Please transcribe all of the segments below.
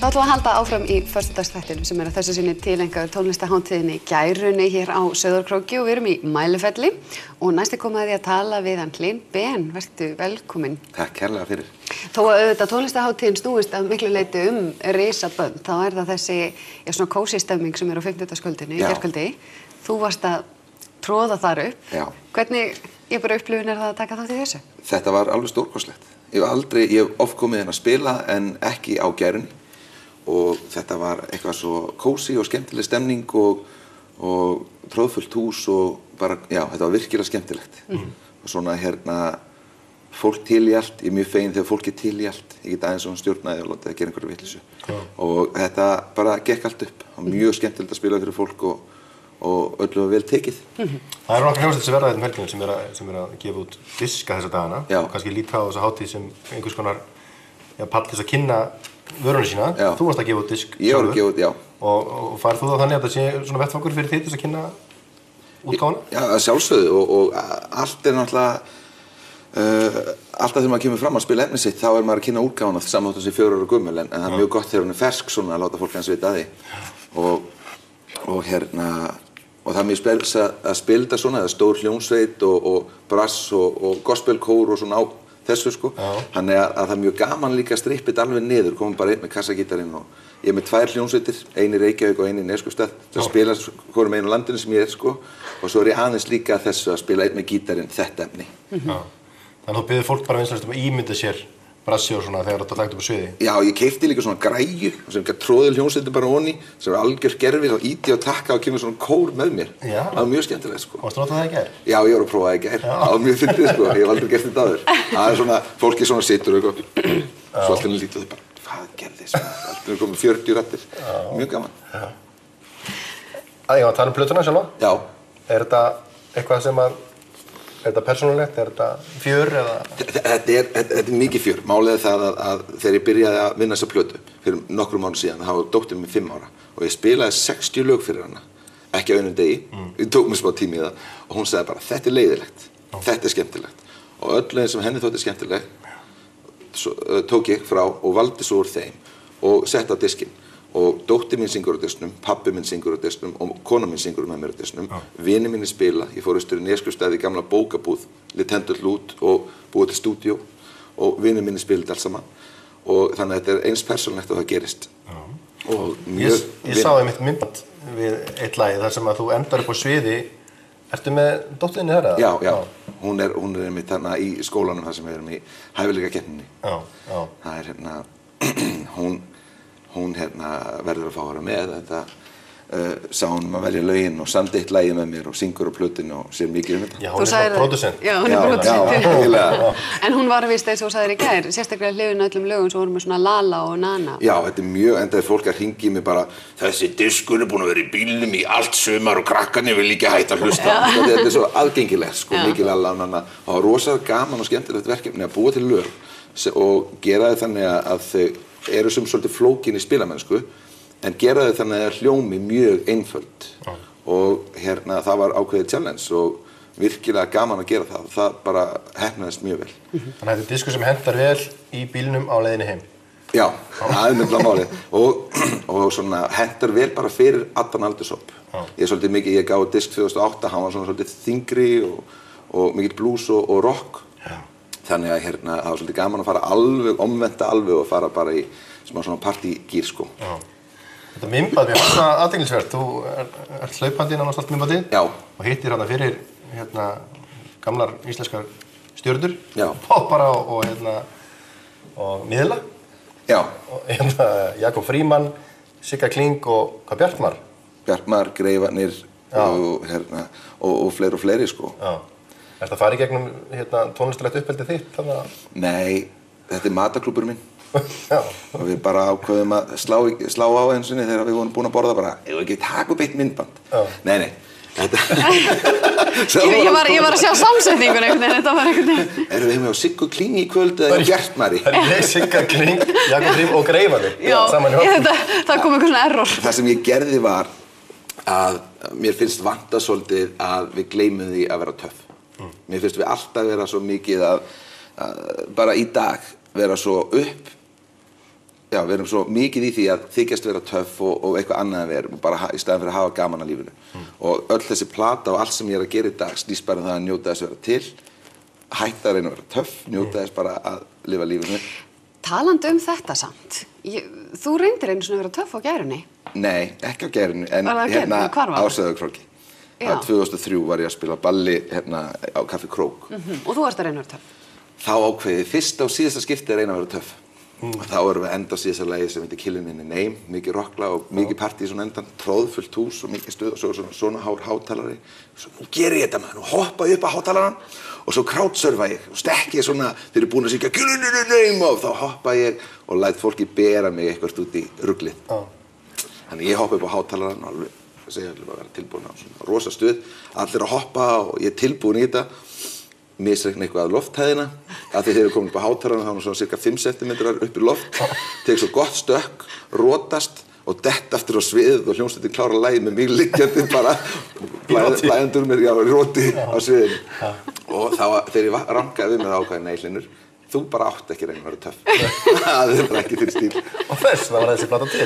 Þá ætlum við að halda áfram í föstudagsþættinum sem að þessu sinni tileinkaður tónlistarhátíðinni Gærunni hér á Sauðárkróki og við erum í Mælifelli og næst komið að því að tala við hann Hlyn Ben, vertu velkominn. Takk kærlega fyrir. Þó að auðvitað tónlistarhátíðin snúist að miklu leyti risabönd, þá það þessi svona kósí stemming sem á 50-dagskvöldinu í gærkvöldi. Þú varst að tróða þar upp. Já. Hvernig upplifun það að taka þátt í þessu? Þetta var alveg stórkostlegt. Ég hef oft komið inn að spila en ekki á Gærunni. Og þetta var eitthvað svo kósí og skemmtileg stemning og tróðfullt hús og bara, já, þetta var virkilega skemmtilegt. Og svona fólk til í allt, ég mjög fegin þegar fólk til í allt. Ég get aðeins svona stjórnaði og látið að gera einhverju vitleysu. Og þetta bara gekk allt upp. Það var mjög skemmtilegt að spila fyrir fólk og öllu var vel tekið. Það nokkrar hljómsveitir sem verða helgina sem að gefa út diska þessa dagana. Já. Og kannski líta á þessa hátíð sem einhvers konar pall til að kynna vöruna sína. Já. Þú varst að gefa út disk sjálfur. Ég var að gefa út, já. Og farð þú þá þannig að það sé svona vettvangur fyrir þig til að kynna útgáfuna? Já, að sjálfsögðu og allt náttúrulega alltaf þegar maður kemur fram að spila efnið sitt þá maður að kynna útgáfuna saman þótt sem 4 ára gömul en það mjög gott þegar hún fersk svona að láta fólk hans vita að því. Og það er mjög spes að spila þetta svona, eða stór hljómsveit og brass og gospelkór og svona á þessu sko. Þannig að það er mjög gaman líka að strippa þetta alveg niður, komum bara einn með kassagítarinn og ég er með 2 hljómsveitir, ein í Reykjavík og ein í Neskaupstað til að spila hvorum einu landinu sem ég sko og svo er ég aðeins líka þessu að spila einn með gítarinn þetta efni. Þannig að þú biður fólk bara vinsælast að ímynda sér brassi og svona þegar þetta lagt upp á sviði? Já, ég keypti líka svona græju sem tróði hljómsveitir bara onni sem var algjör gerfið og íti og takka og kemur svona kór með mér. Já. Það var mjög skemmtilegt sko. Varstu að nota það í gær? Já, ég var að prófa það í gær. Það var mjög fyndið sko, ég hef aldrei gert þetta áður. Það svona, fólki svona situr og eitthvað, svo alltaf lítið þau bara, hvað gerðist? Alltaf komið 40 raddir. Mjög gaman. Ég var að tala plötuna sjálfa. Já. Er þetta eitthvað sem að Er þetta persónulegt? Er þetta fjör eða? Þetta er mikið fjör. Málið er það að þegar ég byrjaði að vinna þessa plötu fyrir nokkrum mánuðum síðan, þá var dóttir mín 5 ára og ég spilaði 60 lög fyrir hana, ekki á einum degi. Ég tók mér smá tími í það og hún sagði bara, þetta er leiðilegt, þetta er skemmtilegt. Og öll lögin sem henni þótti skemmtileg tók ég frá og valdi svo úr þeim og setti á diskinn. Og dóttir mín syngur á disknum, pabbi minn syngur á disknum og kona mín syngur með mér á disknum. Vinir mínir spila, ég fór austur í Neskaupstað í gamla bókabúð, Litendul út og búið til stúdíó og vinir mínir spilaði allt saman. Og þannig að þetta er eins persónulegt að það gerist. Og mjög... Ég sá einmitt myndband við eitt lagi þar sem að þú endar upp á sviði. Ertu með dótturinni þar eða? Já. Hún er einmitt þarna í skólanum þar sem við erum í hæfileikakeppninni. Það er hún verður að fá að vera með þetta sá hún að velja lögin og samdi eitt lagi með mér og syngur á plötinu og sér mikið þetta. Já, hún er svona pródusent. Já, hún er pródusent. En hún var víst eins og sagðir í gær, sérstaklega hliðin öllum lögum svo vorum við svona Lala og Nana. Já, þetta er mjög, enda er fólk að hringi mig bara þessi diskur er búin að vera í bílnum í allt sumar og krakkarnir vil ekki hætta að hlusta. Þetta er svo aðgengilegt, sko, mikið Lala og Nana. Og það var rosalega gaman og skemmtilegt verkefni að búa til lög og gera þau þannig að þau eru svolítið flókin í spilamennsku en gera þau þannig að hljómi mjög einföld og það var ákveðið challenge og virkilega gaman að gera það og það bara heppnaðist mjög vel. Þannig að þetta er diskur sem hentar vel í bílnum á leiðinni heim? Já, það er nefnilega málið og svona hentar vel bara fyrir allan aldurshóp. Ég er svolítið mikið, ég gaf disk 2008, hann var svona svolítið þyngri og mikill blues og rock. Þannig að það var svolítið gaman að fara alveg, omvenda alveg og fara bara í svona partygýr sko. Þetta myndband, mér fannst það athyglisvert. Þú ert hlaupandi innan á stolt myndbandið. Já. Og hittir þarna fyrir gamlar íslenskar stjörnur. Já. Poppara og miðla. Já. Og Jakob Frímann, Sigga Kling og hvað Bjartmar? Bjartmar, Greifarnir og fleiri sko. Já. Ertu að fara í gegnum tónlistarlegt uppeldi þitt? Nei, þetta er matarklúbbur minn. Og við bara ákveðum að slá á einu sinni þegar við vorum búin að borða bara ég vil ekki taka upp eitt myndband. Nei. Ég var að sjá samsetningun einhvern veginn, þetta var einhvern veginn. Erum við með á Siggu Kling í kvöld eða Bjartmari? Það er Sigga Kling, Jakob Frím og Greifarnir. Já, það kom einhver svona error. Það sem ég gerði var að mér finnst vanta svolítið að við gleymum því að vera töff. Mér finnst við alltaf vera svo mikið að bara í dag vera svo Já, við erum svo mikið í því að þykjast vera töff og eitthvað annað en við erum, bara í staðinn fyrir að hafa gaman að lífinu. Og öll þessi plata og allt sem ég er að gera í dag snýst bara það að njóta þess að vera til, hætta að reyna að vera töff, njóta þess bara að lifa lífinu. Talandi þetta samt, þú reyndir einu svona að vera töff á Gærunni? Nei, ekki á Gærunni, en hérna á Sauðárkróki. Það var 2003 var ég að spila balli hérna á Kaffi Krók. Og þú varst að reyna að vera töff? Þá ákveði fyrsta og síðasta skipti að reyna að vera töff. Og þá erum við enda á síðasta lagi sem heitir Killin' in the Name, mikið rocklag og mikið partí svona endan, tróðfullt hús og mikið stuð og svo svona hár hátalari. Svo nú ger ég þetta maður, nú hoppa ég upp á hátalarann og svo crowdsurfa ég og stekki ég svona, þeir eru búin að syngja Killin' in the Name og þá hoppa ég og læt fólki bera mig eitthvað út í ruglið. Þannig ég hoppa upp á hátalarann og alveg, segja alveg að vera tilbúin á svona rosa stuð, allir að hoppa og ég er tilbúin í þetta. Misreikna eitthvað að lofthæðina af því þeir eru komin upp á hátalarann þá er svona cirka 5 cm upp í loft tek svo gott stökk, rotast og dett aftur á sviðið og hljómsveitin klára lagið með mig liggjandi bara blæðandi úr mér, já, róti á sviðinu og þá þegar ég rankaði við með ákvæði nei Hlynur, þú bara átt ekki reyna að vera töff það er bara ekki þinn stíl og þess var þessi plata til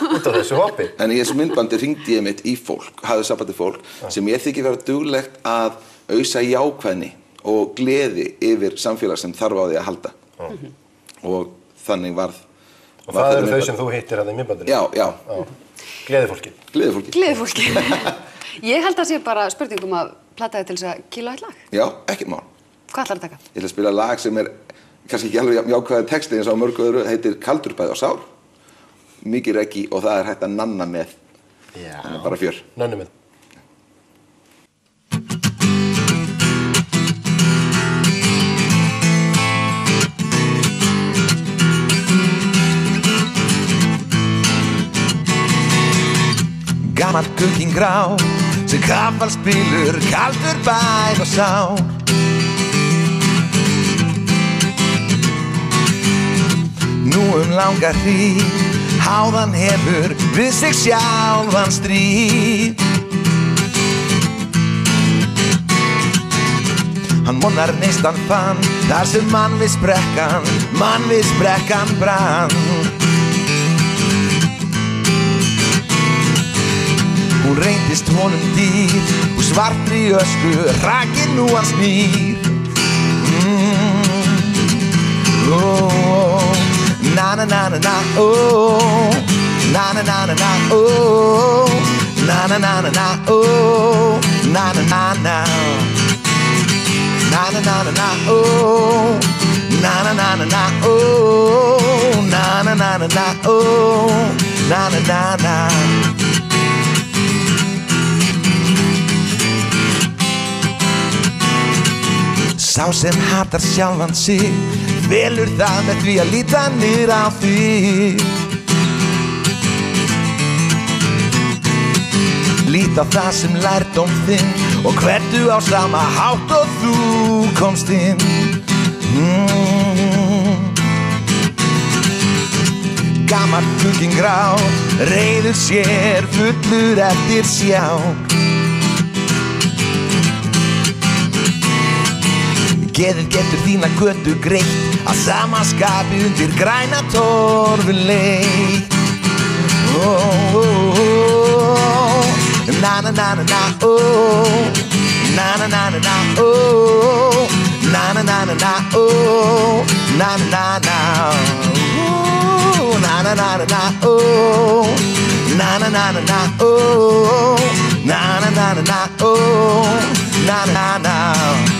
út af þessu hoppi en í þessu myndbandi hringdi ég mitt í fólk, hafði sambandi fólk sem ég þykir vera duglegt að ausa jákvæðni og gleði yfir samfélag sem þarf á því að halda og þannig varð og það eru þau sem þú hittir hann í myndbandinu já Gleðifólki Ég held að sé bara spurningum að plata þig til þess að kýla eitt lag já, ekkert mál Hvað ætlarðu að taka? Ég ætla að spila lag sem er kannski ekki alveg jákvæður texti eins og mörgu öðru heitir Kaldurbæði og sár mikið reggi og það er hægt að nanna með þannig bara fjör Nönnum með Gammal kukkinn grá sem kaffalspilur kaldur bær og sár Nú langa hríð háðan hefur við sig sjálfan stríð Hann vonar neistan fann þar sem mann við sprekkan brann Hún reyndist honum dýr og svartri ösku rakinn nú hann snýr Na na na na na oh Na na na na na oh Na na na na na oh Na na na na Na na na na na oh Na na na na na oh Na na na na na oh Na na na na Sá sem hatar sjálfan sig velur það með því að líta niður á þig Lít á það sem lærdóm þinn og hvertu á sama hátt og þú komst inn Gamall kukkinn grá reiður sér fullur eftir sjálf Geðið getur þína götu greitt að sama skapi undir græna torfin leitt Na na na na na oh Na na na na na oh Na na na na na oh Na na na na Na na na na oh Na na na na oh Na na na na oh Na na na